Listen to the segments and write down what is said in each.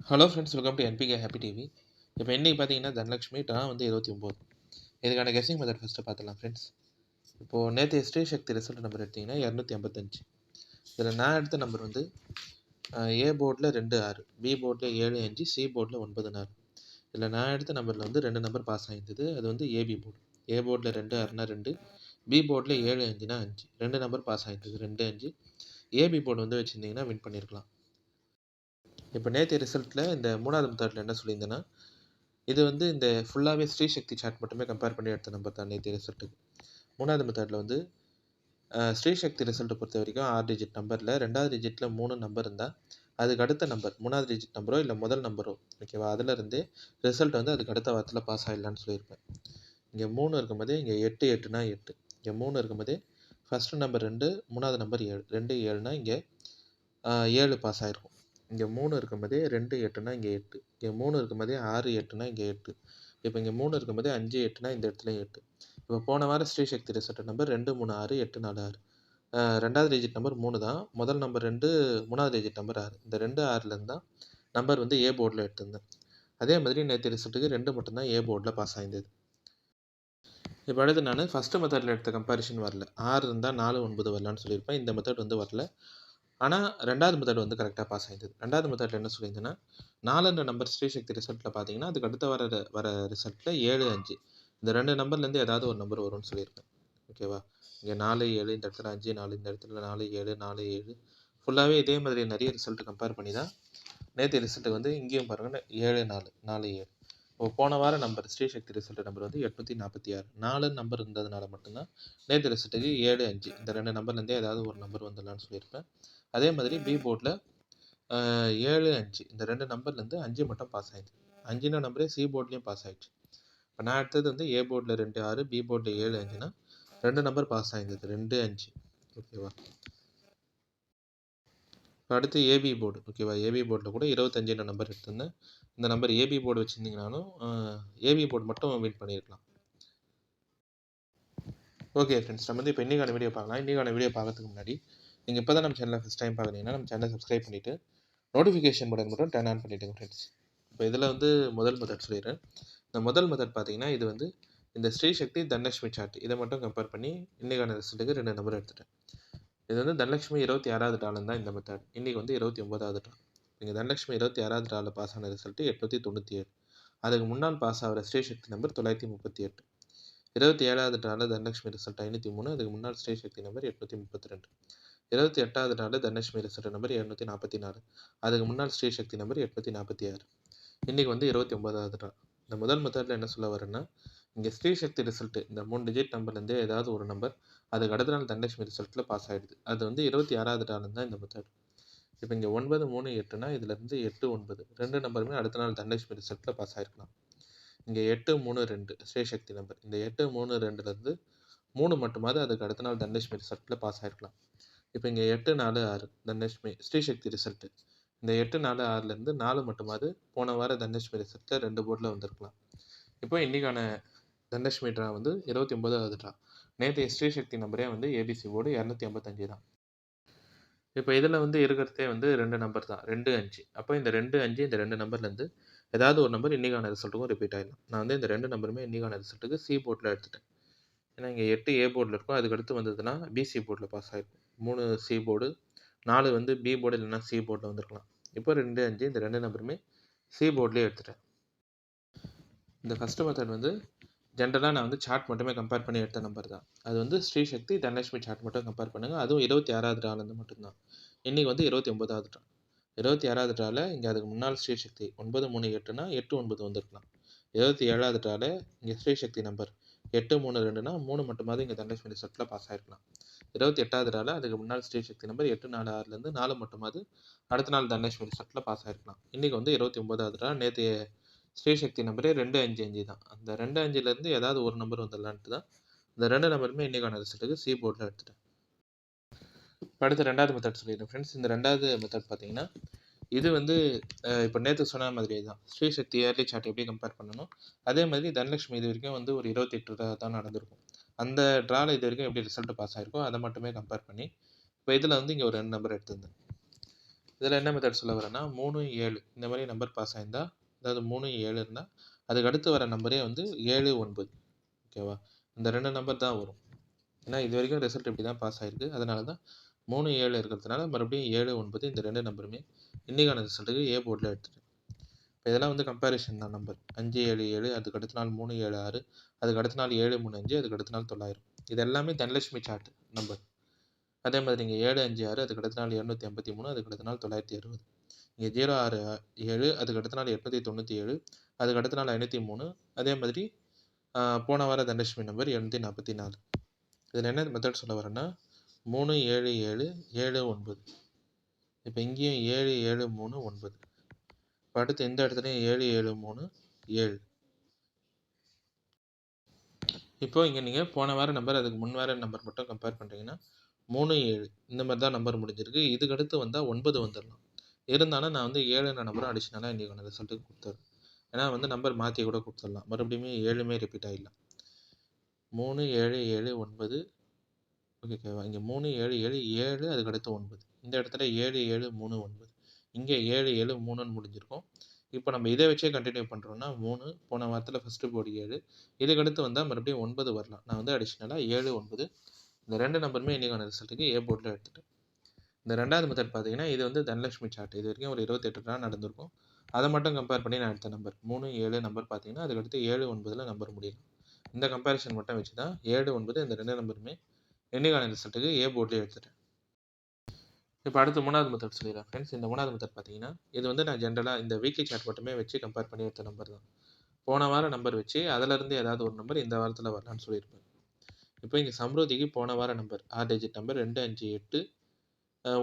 Hello friends, welcome to NPK happy TV. இப்போ இன்றைக்கி பார்த்தீங்கன்னா தனலட்சுமி ட்ரா வந்து 29. இதுக்கான கெஸ்ஸிங் மெத்தட் ஃபஸ்ட்டு பார்த்துலாம் ஃப்ரெண்ட்ஸ். இப்போது நேற்று ஸ்ரீசக்தி ரிசல்ட் நம்பர் எடுத்திங்கன்னா 255. இதில் நான் எடுத்த நம்பர் வந்து ஏ போர்டில் 2 6, பி போர்டில் 7 5, சி போர்டில் 9 4. இதில் நான் எடுத்த நம்பரில் வந்து 2 நம்பர் பாஸ் ஆகிருந்தது. அது வந்து ஏபி போர்டு. ஏ போர்டில் 2 6னா 2, பி போர்டில் 7 5னா 5. 2 நம்பர் பாஸ் ஆகிருந்தது 2 5. ஏபி போர்டு வந்து வச்சுருந்தீங்கன்னா வின் பண்ணியிருக்கலாம். இப்போ நேற்று ரிசல்ட்டில் இந்த 3வது மெத்தடில் என்ன சொல்லியிருந்தேன்னா, இது வந்து இந்த ஃபுல்லாகவே ஸ்ரீசக்தி சார்ட் மட்டுமே கம்பேர் பண்ணி எடுத்த நம்பர் தான் நேற்று ரிசல்ட்டுக்கு. 3வது மெத்தடில் வந்து ஸ்ரீசக்தி ரிசல்ட்டை பொறுத்த வரைக்கும் 6 டிஜிட் நம்பரில் 2வது டிஜிட்டில் 3 நம்பர் இருந்தால் அதுக்கு அடுத்த நம்பர் 3வது டிஜிட் நம்பரோ இல்லை முதல் நம்பரோ ஓகேவா, அதிலிருந்து ரிசல்ட் வந்து அதுக்கு அடுத்த வாரத்தில் பாஸ் ஆகிடலான்னு சொல்லியிருப்பேன். இங்கே 3 இருக்கும்போதே இங்கே 8 8னா 8, இங்கே 3 இருக்கும்போதே ஃபஸ்ட்டு நம்பர் 2, 3வது நம்பர் 7, 2 7னா இங்கே 7 பாஸ் ஆகிருக்கும். இங்கே 3 இருக்கும்போதே 2 8னா இங்கே 8, இங்கே 3 இருக்கும்போதே 6 8னா இங்கே 8, இப்போ இங்கே 3 இருக்கும்போதே 5 8னா இந்த இடத்துல 8. இப்போ போன வாரம் ஸ்ரீசக்தி ரிசல்ட் நம்பர் 2 3 6 8 4 6. 2வது டிஜிட் நம்பர் 3 தான், முதல் நம்பர் 2, 3வது டிஜிட் நம்பர் 6. இந்த 2 6லேருந்து தான் நம்பர் வந்து ஏ போர்டில் எடுத்திருந்தேன். அதே மாதிரி நேற்று ரிசல்ட்டுக்கு 2 மட்டும்தான் ஏ போர்டில் பாஸ் ஆகிருந்தது. இப்போ அடுத்து நான் ஃபஸ்ட்டு மெத்தடில் எடுத்த கம்பேரிஷன் வரல. 6 இருந்தால் 4 9 வரலான்னு சொல்லியிருப்பேன். இந்த மெத்தட் வந்து வரல. ஆனால் 2வது மெத்தட் வந்து கரெக்டாக பாஸ் ஆகிடுது. 2வது மெத்தடில் என்ன சொல்லியிருந்தேன்னா, 4ன்ற நம்பர் ஸ்ரீசக்தி ரிசல்ட்டில் பார்த்தீங்கன்னா அதுக்கு அடுத்த வர ரிசல்ட்டில் 7 5, இந்த 2 நம்பர்லேருந்து ஏதாவது ஒரு நம்பர் வரும்னு சொல்லியிருப்பேன். ஓகேவா, இங்கே 4 7, இந்த இடத்துல 5 4, இந்த இடத்துல 4 7 4 7. ஃபுல்லாகவே இதே மாதிரி நிறைய ரிசல்ட் கம்பேர் பண்ணி தான் நேற்று ரிசல்ட்டுக்கு வந்து இங்கேயும் பாருங்கள் 7 4 4 7. இப்போ போன வாரம் நம்பர் ஸ்ரீசக்தி ரிசல்ட் நம்பர் வந்து 846. 4 நம்பர் இருந்ததுனால மட்டும்தான் நேற்று ரிசல்ட்டுக்கு 7 5, இந்த 2 நம்பர்லேருந்தே ஏதாவது ஒரு நம்பர் வந்துடலான்னு சொல்லியிருப்பேன். அதே மாதிரி பி போர்டில் 7 5, இந்த 2 நம்பர்லேருந்து 5 மட்டும் பாஸ் ஆகிடுச்சு. 5ன நம்பரே சி போர்ட்லேயும் பாஸ் ஆகிடுச்சு. இப்போ நான் எடுத்தது வந்து ஏ போர்டில் 2 6, பி போர்டில் 7 5னா 2 நம்பர் பாஸ் ஆகிருந்தது 2 5. ஓகேவா, இப்போ அடுத்து ஏபி போர்டு. ஓகேவா, ஏபி போர்டில் கூட 25 நம்பர் எடுத்திருந்தேன். இந்த நம்பர் ஏபி போர்டு வச்சுருந்தீங்கனாலும் ஏபி போர்டு மட்டும் வின் பண்ணியிருக்கலாம். ஓகே ஃப்ரெண்ட்ஸ், நம்ம வந்து இப்போ இன்றைக்கான வீடியோ பார்க்கலாம். இன்றைக்கான வீடியோ பார்க்கறதுக்கு முன்னாடி நீங்கள் இப்போ தான் நம்ம சேனலை ஃபஸ்ட் டைம் பார்க்குறீங்கன்னா நம்ம சேனலை சப்ஸ்கிரைப் பண்ணிவிட்டு நோட்டிஃபிகேஷன் பட்டன் மட்டும் டர்ன் ஆன் பண்ணிவிடுங்க ஃப்ரெண்ட்ஸ். இப்போ இதில் வந்து முதல் மெத்தட் சொல்லிடுறேன். இந்த முதல் மெத்தட் பார்த்தீங்கன்னா இது வந்து இந்த ஸ்ரீசக்தி தனலட்சுமி சார்ட் இதை மட்டும் கம்பேர் பண்ணி இன்றைக்கான ரிசல்ட்டுக்கு 2 நம்பர் எடுத்துட்டேன். இது வந்து தனலட்சுமி 26வது ட்ராவில் தான் இந்த மெத்தட். இன்றைக்கி வந்து 29வது ட்ரா. நீங்கள் தனலட்சுமி 26வது ட்ராவில் பாஸ் ஆன ரிசல்ட்டு 897. அதுக்கு முன்னால் பாஸ் ஆகிற ஸ்ரீசக்தி நம்பர் 938. 27வது ட்ராவில் தனலட்சுமி ரிசல்ட் 503. அதுக்கு முன்னாள் ஸ்ரீசக்தி நம்பர் 832. 28வது ட்ராவில் தனலட்சுமி ரிசல்ட் நம்பர் 244. அதுக்கு முன்னாள் ஸ்ரீசக்தி நம்பர் 846. இன்றைக்கி வந்து 29வது ட்ரா. இந்த முதல் மெத்தடில் என்ன சொல்ல வரேன்னா, இங்கே ஸ்ரீசக்தி ரிசல்ட்டு இந்த 3 டிஜிட் நம்பர்லேருந்தே ஏதாவது ஒரு நம்பர் அதுக்கு அடுத்த நாள் தனலட்சுமி ரிசல்ட்டில் பாஸ் ஆகிடுது. அது வந்து 26வது ட்ராவில் தான் இந்த மெத்தட். இப்போ இங்கே 9 3 8னா இதுலேருந்து 8 9 2 நம்பருமே அடுத்த நாள் தனலட்சுமி ரிசல்ட்டில் பாஸ் ஆகிருக்கலாம். இங்கே 8 3 2 ஸ்ரீசக்தி நம்பர். இந்த 8 3 2லேருந்து 3 மட்டுமாவது அதுக்கு அடுத்த நாள் தனலட்சுமி ரிசல்ட்டில் பாஸ் ஆகிருக்கலாம். இப்போ இங்கே 8 4 6 தனலட்சுமி ஸ்ரீசக்தி ரிசல்ட்டு. இந்த 8 4 6லேருந்து 4 மட்டுமாவது போன வாரம் தனலட்சுமி ரிசல்ட்டில் 2 போர்டில் வந்திருக்கலாம். இப்போ இன்றைக்கான தனலட்சுமி ட்ரா வந்து 29வது ட்ரா. நேற்று ஸ்ரீசக்தி நம்பரே வந்து ஏபிசி போர்டு 255 தான். இப்போ இதில் வந்து இருக்கிறதே வந்து 2 நம்பர் தான், 2 5. அப்போ இந்த 2 5 இந்த 2 நம்பர்லேருந்து ஏதாவது ஒரு நம்பர் இன்றைக்கான ரிசல்ட்டுக்கும் ரிப்பீட் ஆகிடலாம். நான் வந்து இந்த 2 நம்பருமே இன்றைக்கான ரிசல்ட்டுக்கு சி போர்டில் எடுத்துட்டேன். ஏன்னா இங்கே 8 ஏ போர்டில் இருக்கும், அதுக்கு அடுத்து வந்ததுன்னா பிசி போர்டில் பாஸ் ஆகிருக்கும். 3 சி போர்டு, 4 வந்து பி போர்டு இல்லைன்னா சி போர்டில் வந்திருக்கலாம். இப்போ 2 5 இந்த 2 நம்பருமே சி போர்ட்லேயே எடுத்துட்டேன். இந்த ஃபஸ்ட்டு மெத்தட் வந்து ஜென்ரலாக நான் வந்து சார்ட் மட்டுமே கம்பேர் பண்ணி எடுத்த நம்பர் தான். அது வந்து ஸ்ரீசக்தி தனலட்சுமி சார்ட் மட்டும் கம்பேர் பண்ணுங்கள். அதுவும் 26வது ட்ராலேருந்து மட்டும்தான். இன்றைக்கி வந்து 29வது ட்ரா. 26வது ட்ராவில் இங்கே அதுக்கு முன்னால் ஸ்ரீசக்தி 9 3 8னா 8 9 வந்திருக்கலாம். 27வது ட்ராவில் இங்கே ஸ்ரீசக்தி நம்பர் 8 3 2னா 3 மட்டுமாவது இங்கே தனலட்சுமி ரிசல்ட்டில் பாஸ் ஆகிருக்கலாம். 28வது ட்ராவில் அதுக்கு முன்னால் ஸ்ரீசக்தி நம்பர் 8 4 6லேருந்து 4 மட்டுமாவது அடுத்த நாள் தனலட்சுமி ரிசல்ட்டில் பாஸ் ஆகிருக்கலாம். இன்றைக்கி வந்து 29வது ட்ரா. நேற்று ஸ்ரீசக்தி நம்பரே 2 5 5 தான். அந்த 2 5லேருந்து ஏதாவது ஒரு நம்பர் வந்துடலான்ட்டு தான் இந்த 2 நம்பருமே இன்றைக்கான ரிசல்ட்டுக்கு சி போர்டில் எடுத்துட்டேன். அடுத்து 2வது மெத்தட் சொல்லிடுறேன் ஃப்ரெண்ட்ஸ். இந்த 2வது மெத்தட் பார்த்தீங்கன்னா இது வந்து இப்போ நேற்று சொன்ன மாதிரியே தான். ஸ்ரீசக்தி இயர்லி சார்ட் எப்படி கம்பேர் பண்ணணும், அதே மாதிரி தனலட்சுமி இது வரைக்கும் வந்து ஒரு 28 ட்ரா தான் நடந்திருக்கும். அந்த ட்ராவில் இது வரைக்கும் எப்படி ரிசல்ட் பாஸ் ஆகிருக்கோ அதை மட்டுமே கம்பேர் பண்ணி இப்போ இதில் வந்து இங்கே ஒரு 2 நம்பர் எடுத்திருந்தேன். இதில் என்ன மெத்தட் சொல்ல வரேன்னா 3, 7 இந்த மாதிரி நம்பர் பாஸ் ஆயிருந்தா, அதாவது 3, 7 இருந்தால் அதுக்கு அடுத்து வர நம்பரே வந்து 7, 9. ஓகேவா? இந்த 2 நம்பர் தான் வரும். ஏன்னா இது வரைக்கும் ரிசல்ட் இப்படி தான் பாஸ் ஆயிருக்கு. அதனால தான் 3, 7 இருக்கிறதுனால மறுபடியும் 7, 9 இந்த 2 நம்பருமே இன்றைக்கான ரிசல்ட்டுக்கு ஏ போர்டில் எடுத்துட்டேன். இப்போ இதெல்லாம் வந்து கம்பேரிஷன் தான் நம்பர். 5, 7, 7 அதுக்கு அடுத்த நாள் 3, 7, 6 அதுக்கு அடுத்த நாள் 7, 3, 5 அதுக்கு அடுத்த நாள் 900. இது எல்லாமே தனலட்சுமி சார்ட் நம்பர். அதே மாதிரி இங்கே 7, 5, 6 அதுக்கு அடுத்த நாள் 283 அதுக்கு அடுத்த நாள் 960. இங்கே 0, 6, 7 அதுக்கு அடுத்த நாள் 897 அதுக்கு அடுத்த நாள் 503. அதே மாதிரி போன வார தனலட்சுமி நம்பர் 844. இதில் என்ன மெத்தட் சொல்ல வரேன்னா 3, 7, 7 7, 9. இப்போ இங்கேயும் 7, 7, 3, 9. இப்போ அடுத்து இந்த இடத்துலையும் 7, 7, 3, 7. இப்போ இங்கே நீங்கள் போன வார நம்பர் அதுக்கு முன் வார நம்பர் மட்டும் கம்பேர் பண்ணுறீங்கன்னா 3, 7 இந்த மாதிரி தான் நம்பர் முடிஞ்சிருக்கு. இதுக்கு அடுத்து வந்தால் 9 வந்துடலாம். இருந்தாலும் நான் வந்து 7 நம்பரும் அடிஷ்னலாக இன்றைக்கான ரிசல்ட்டுக்கு கொடுத்துறேன். ஏன்னா வந்து நம்பர் மாற்றி கூட கொடுத்துடலாம். மறுபடியும் 7மே ரிப்பீட் ஆகிடலாம். 3, 7, 7, 9. ஓகேவா? இங்கே 3, 7, 7 7 அதுக்கு அடுத்து 9. இந்த இடத்துல 7, 7, 3, 9. இங்கே 7, 7, 3ன்னு முடிஞ்சிருக்கும். இப்போ நம்ம இதை வச்சே கண்டினியூ பண்ணுறோன்னா 3 போன வாரத்தில் ஃபஸ்ட்டு போர்டு 7 இதுக்கு அடுத்து வந்தால் மறுபடியும் 9 வரலாம். நான் வந்து அடிஷ்னலாக 7, 9 இந்த 2 நம்பருமே இன்றைக்கான ரிசல்ட்டுக்கு ஏ போர்டில் எடுத்துட்டேன். இந்த ரெண்டாவது மெத்தட் பார்த்தீங்கன்னா இது வந்து தனலட்சுமி சார்ட். இது வரைக்கும் ஒரு 28 நாள் நடந்திருக்கும். அதை மட்டும் கம்பேர் பண்ணி நான் எடுத்த நம்பர் 3, 7 நம்பர் பார்த்தீங்கன்னா அதுக்கடுத்து 7, 9 நம்பர் முடியலாம். இந்த கம்பேரிஷன் மட்டும் வச்சு தான் 7, 9 இந்த 2 நம்பருமே இன்றைக்கான ரிசல்ட்டுக்கு ஏ போர்டில் எடுத்துட்டேன். இப்போ அடுத்து 3வது மெத்தட் சொல்லிடுறேன் ஃப்ரெண்ட்ஸ். இந்த 3வது மெத்தட் பார்த்தீங்கன்னா இது வந்து நான் ஜென்ரலாக இந்த வீக்லி சார்ட் மட்டுமே வச்சு கம்பேர் பண்ணி எடுத்த நம்பர் தான். போன வாரம் நம்பர் வச்சு அதிலேருந்து ஏதாவது ஒரு நம்பர் இந்த வாரத்தில் வரலான்னு சொல்லியிருப்பேன். இப்போ இங்கே சம்ருதிக்கு போன வார நம்பர் 6 டிஜிட் நம்பர் 258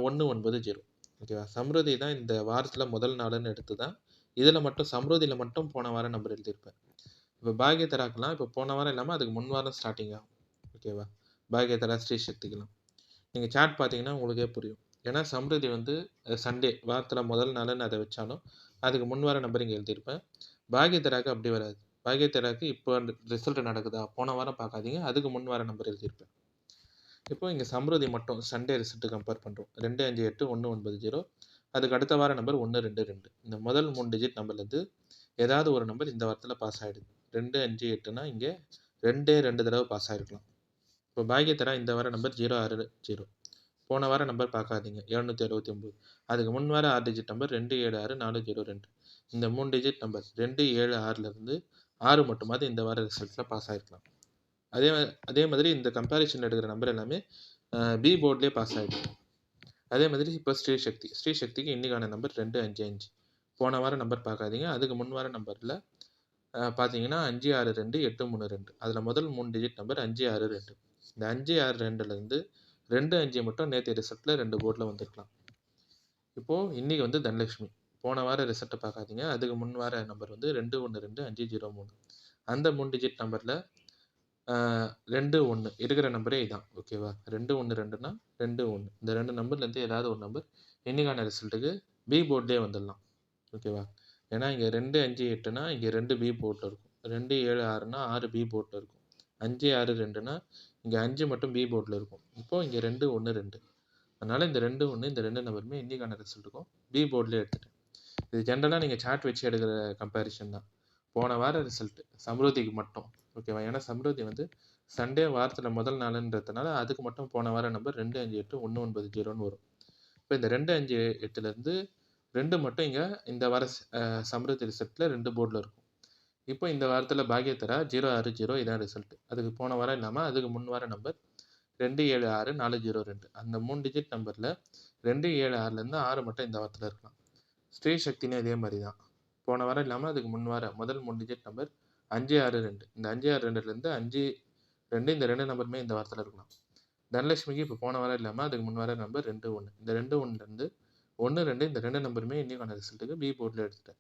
190. ஓகேவா? சம்ருதி தான் இந்த வாரத்தில் முதல் நாளுன்னு எடுத்து தான் இதில் மட்டும் சம்ருதியில் மட்டும் போன வாரம் நம்பர் எழுதியிருப்பேன். இப்போ பாக்யதராக்கெலாம் இப்போ போன வாரம் இல்லாமல் அதுக்கு முன் வாரம் ஸ்டார்டிங் ஆகும். ஓகேவா? பாக்யதரா ஸ்ரீசக்திக்கெலாம் நீங்கள் சார்ட் பார்த்தீங்கன்னா உங்களுக்கே புரியும். ஏன்னா சம்ருதி வந்து சண்டே வாரத்தில் முதல் நாளுன்னு அதை வச்சாலும் அதுக்கு முன் வார நம்பர் இங்கே எழுதியிருப்பேன். பாக்யதராக்கு அப்படி வராது. பாக்யதராக்கு இப்போ ரிசல்ட் நடக்குதா போன வாரம் பார்க்காதீங்க, அதுக்கு முன் வார நம்பர் எழுதியிருப்பேன். இப்போ இங்கே சம்ருதி மட்டும் சண்டே ரிசல்ட்டு கம்பேர் பண்ணுறோம். 258 190. அதுக்கு அடுத்த வார நம்பர் 122. இந்த முதல் 3 டிஜிட் நம்பர்லேருந்து ஏதாவது ஒரு நம்பர் இந்த வாரத்தில் பாஸ் ஆகிடுது. 258னா இங்கே 2 தடவை பாஸ் ஆகிருக்கலாம். இப்போ பாக்யதரா இந்த வார நம்பர் 060. போன வார நம்பர் பார்க்காதீங்க 769. அதுக்கு முன் வார 6 டிஜிட் நம்பர் 276 402. இந்த 3 டிஜிட் நம்பர் 276லேருந்து 6 மட்டுமாவது இந்த வார ரிசல்ட்டில் பாஸ் ஆகிருக்கலாம். அதே மாதிரி இந்த கம்பேரிஷன் எடுக்கிற நம்பர் எல்லாமே பி போர்ட்லேயே பாஸ் ஆகிடும். அதே மாதிரி இப்போ ஸ்ரீசக்திக்கு இன்றைக்கான நம்பர் 255. போன வாரம் நம்பர் பார்க்காதீங்க, அதுக்கு முன் வார நம்பரில் பார்த்தீங்கன்னா 562 832. அதில் முதல் 3 டிஜிட் நம்பர் 562. இந்த 562லேருந்து 25 மட்டும் நேற்று ரிசல்ட்டில் 2 போர்டில் வந்திருக்கலாம். இப்போது இன்றைக்கி வந்து தனலட்சுமி போன வார ரிசல்ட்டை பார்க்காதீங்க, அதுக்கு முன் வார நம்பர் வந்து 212 503. அந்த 3 டிஜிட் நம்பரில் 21 இருக்கிற நம்பரே இதான். ஓகேவா? 212னா 21 இந்த 2 நம்பர்லேருந்து ஏதாவது ஒரு நம்பர் இன்றைக்கான ரிசல்ட்டுக்கு பி போர்ட்லேயே வந்துடலாம். ஓகேவா? ஏன்னா இங்கே 258னா இங்கே 2 பி போர்ட்டில் இருக்கும். 276னா 6 பி போர்ட்டில் இருக்கும். 562னா இங்கே 5 மட்டும் பி போர்ட்டில் இருக்கும். இப்போது இங்கே 212. அதனால் இந்த 21 இந்த 2 நம்பருமே இன்றைக்கான ரிசல்ட்டுக்கும் பி போர்ட்லேயே எடுத்துட்டேன். இது ஜென்ரலாக நீங்கள் சார்ட் வச்சு எடுக்கிற கம்பேரிஷன் தான். போன வார ரிசல்ட்டு சம்ருதிக்கு மட்டும். ஓகேவா? ஏன்னா சம்ருதி வந்து சண்டே வாரத்தில் முதல் நாளுன்றதுனால அதுக்கு மட்டும் போன வார நம்பர் 258 190ன்னு வரும். இப்போ இந்த 258லேருந்து 2 மட்டும் இங்கே இந்த வார சம்ருதி ரிசல்ட்டில் 2 போர்டில் இருக்கும். இப்போ இந்த வாரத்தில் பாக்யதரா 060 இதான் ரிசல்ட். அதுக்கு போன வாரம் இல்லாமல் அதுக்கு முன் வார நம்பர் 276 402. அந்த 3 டிஜிட் நம்பரில் 276லேருந்து 6 மட்டும் இந்த வாரத்தில் இருக்கலாம். ஸ்ரீசக்தினே இதே மாதிரி தான். போன வாரம் இல்லாமல் அதுக்கு முன் வார முதல் 3 டிஜிட் நம்பர் 562. இந்த 562லேருந்து 52 இந்த 2 நம்பருமே இந்த வாரத்தில் இருக்கலாம். தனலட்சுமிக்கு இப்போ போன வாரம் இல்லாமல் அதுக்கு முன் வார நம்பர் 21. இந்த 21லேருந்து 12 இந்த 2 நம்பருமே இன்றைக்கான ரிசல்ட்டுக்கு பி போர்டில் எடுத்துட்டேன்.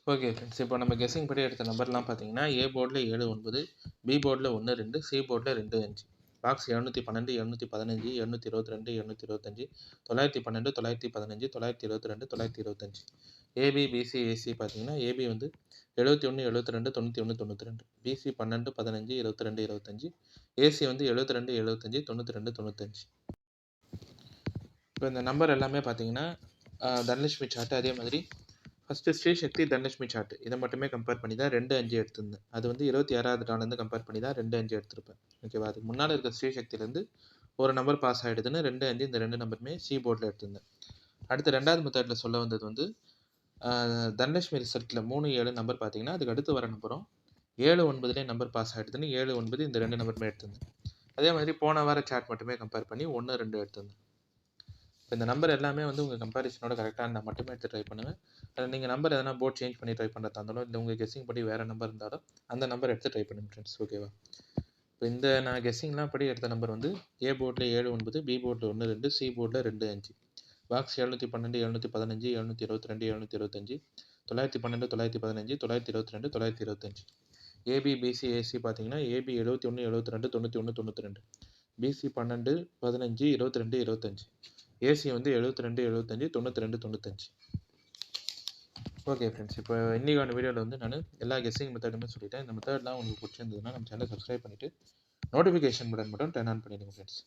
ஓகே ஃப்ரெண்ட்ஸ், இப்போ நம்ம கெஸ்ஸிங் படி எடுத்த நம்பர்லாம் பார்த்தீங்கன்னா ஏ போர்டில் 7 9, பி போர்டில் 1 2, சி போர்டில் 2 5. பாக்ஸ் 712 715 722 725 912 915 922 925. ஏபி பிசி ஏசி பார்த்தீங்கன்னா ஏபி வந்து 71 72 91 92, பிசி 12 15 22 25, ஏசி வந்து 72 75 92 95. இப்போ இந்த நம்பர் எல்லாமே பார்த்தீங்கன்னா தனலட்சுமி சார்ட். அதே மாதிரி ஃபஸ்ட்டு ஸ்ரீசக்தி தனலட்சுமி சார்ட் இதை மட்டுமே கம்பேர் பண்ணி தான் 2, 5 எடுத்திருந்தேன். அது வந்து 26வது நாள்லேருந்து கம்பேர் பண்ணி தான் 2, 5 எடுத்திருப்பேன். ஓகேவா? அதுக்கு முன்னால் இருக்க ஸ்ரீசக்திலேருந்து ஒரு நம்பர் பாஸ் ஆகிடுதுன்னு 2, 5 இந்த 2 நம்பருமே சி போர்டில் எடுத்திருந்தேன். அடுத்து 2வது மெத்தடில் சொல்ல வந்தது வந்து தனலட்சுமி ரிசல்ட்டில் 3, 7 நம்பர் பார்த்தீங்கன்னா அதுக்கு அடுத்து வர நம்பரும் 7, 9லேயே நம்பர் பாஸ் ஆகிடுதுன்னு 7, 9 இந்த 2 நம்பருமே எடுத்திருந்தேன். அதே மாதிரி போன வார சார்ட் மட்டுமே கம்பேர் பண்ணி 1, 2 எடுத்திருந்தேன். இப்போ இந்த நம்பர் எல்லாமே வந்து உங்கள் கம்பேரிசனோட கரெக்டாக இருந்தால் மட்டுமே எடுத்து ட்ரை பண்ணுங்கள். நீங்கள் நம்பர் எதனா போர்ட் சேஞ்ச் பண்ணி ட்ரை பண்ணுறதா இருந்தாலும் இல்லை உங்கள் கெஸ்ஸிங் படி வேறு நம்பர் இருந்தாலும் அந்த நம்பர் எடுத்து ட்ரை பண்ணுங்க ஃப்ரெண்ட்ஸ். ஓகேவா? இப்போ இந்த நான் கெஸ்ஸிங்லாம் படி எடுத்த நம்பர் வந்து ஏ போர்டில் 7, 9, பி போர்டில் 1, 2, சி போர்டில் 2, 5. பாக்ஸ் 712, 715, 722, 725, 912, 915, 922, 925. ஏபி, பிசி, ஏசி பார்த்தீங்கன்னா ஏபி 71, 72, 91, 92. பிசி 12, 15, 22, 25. ஏசி வந்து 72, 75, 92, 95. ஓகே ஃப்ரெண்ட்ஸ், இப்போ இன்றைக்கான வீடியோவில் வந்து நான் எல்லா கெஸ்ஸிங் மெத்தடுமே சொல்லிட்டேன். இந்த மெத்தட்லாம் உங்களுக்கு பிடிச்சிருந்ததுன்னா நம்ம சேனலை சப்ஸ்கிரைப் பண்ணிவிட்டு நோட்டிஃபிகேஷன் பட்டன் மட்டும் டர்ன் ஆன் பண்ணிடுங்க ஃப்ரெண்ட்ஸ்.